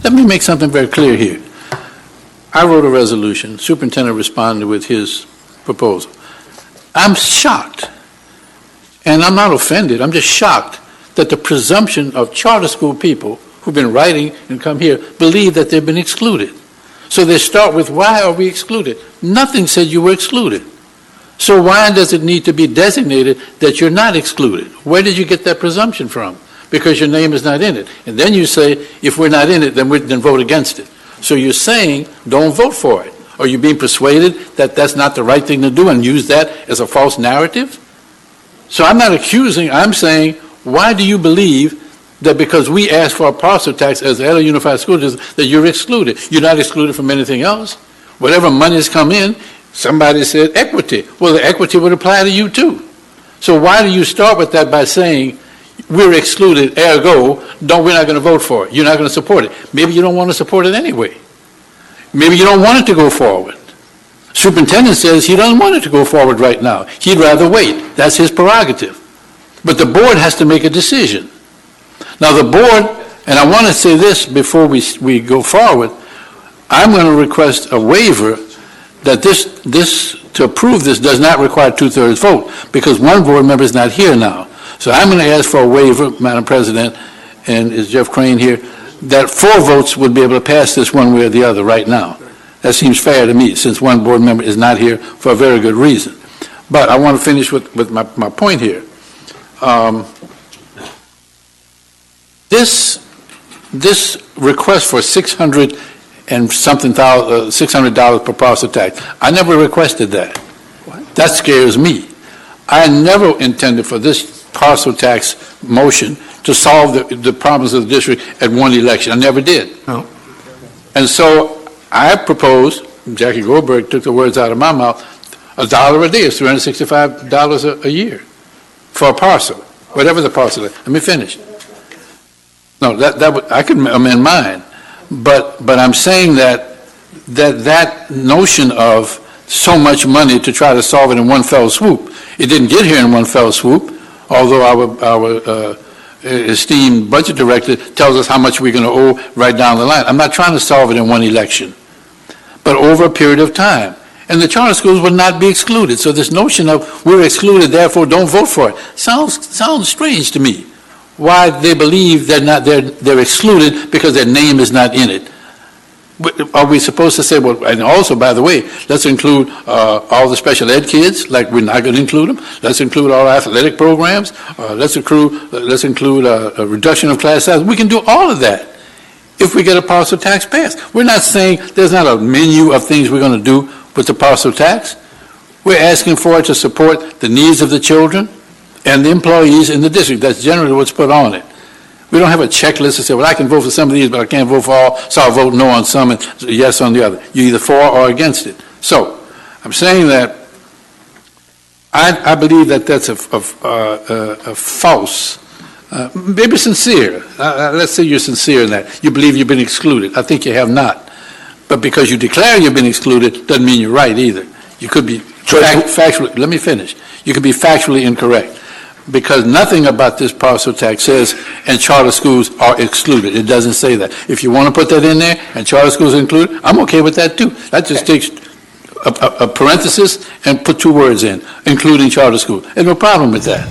Let me make something very clear here. I wrote a resolution. Superintendent responded with his proposal. I'm shocked, and I'm not offended. I'm just shocked that the presumption of charter school people who've been writing and come here believe that they've been excluded. So they start with, why are we excluded? Nothing said you were excluded. So why does it need to be designated that you're not excluded? Where did you get that presumption from? Because your name is not in it. And then you say, if we're not in it, then vote against it. So you're saying, don't vote for it. Are you being persuaded that that's not the right thing to do and use that as a false narrative? So I'm not accusing, I'm saying, why do you believe that because we asked for a parcel tax as the LA Unified School District, that you're excluded? You're not excluded from anything else. Whatever money's come in, somebody said equity. Well, the equity would apply to you too. So why do you start with that by saying, we're excluded, ergo, we're not going to vote for it. You're not going to support it. Maybe you don't want to support it anyway. Maybe you don't want it to go forward. Superintendent says he doesn't want it to go forward right now. He'd rather wait. That's his prerogative. But the board has to make a decision. Now the board, and I want to say this before we go forward, I'm going to request a waiver that to approve this does not require 2/3 vote, because one board member is not here now. So I'm going to ask for a waiver, Madam President, and is Jeff Crane here, that 4 votes would be able to pass this one way or the other right now. That seems fair to me, since one board member is not here for a very good reason. But I want to finish with my point here. This request for $600 per parcel tax, I never requested that. What? That scares me. I never intended for this parcel tax motion to solve the problems of the district at one election. I never did. No. And so I proposed, Jackie Goldberg took the words out of my mouth, $1 a day is $365 a year for a parcel, whatever the parcel is. Let me finish. No, I could amend mine, but I'm saying that notion of so much money to try to solve it in one fell swoop, it didn't get here in one fell swoop, although our esteemed budget director tells us how much we're going to owe right down the line. I'm not trying to solve it in one election, but over a period of time. And the charter schools would not be excluded. So this notion of we're excluded, therefore don't vote for it, sounds strange to me. Why they believe they're excluded because their name is not in it. Are we supposed to say, well, and also, by the way, let's include all the special ed kids, like we're not going to include them. Let's include all athletic programs. Let's include a reduction of class size. We can do all of that if we get a parcel tax passed. We're not saying there's not a menu of things we're going to do with the parcel tax. We're asking for it to support the needs of the children and the employees in the district. That's generally what's put on it. We don't have a checklist to say, well, I can vote for some of these, but I can't vote for all, so I'll vote no on some and yes on the other. You're either for or against it. So I'm saying that I believe that that's a false, maybe sincere. Let's say you're sincere in that. You believe you've been excluded. I think you have not. But because you declare you've been excluded doesn't mean you're right either. You could be factually, let me finish. You could be factually incorrect, because nothing about this parcel tax says and charter schools are excluded. It doesn't say that. If you want to put that in there and charter schools are included, I'm okay with that too. That just takes a parenthesis and put 2 words in, including charter school. There's no problem with that.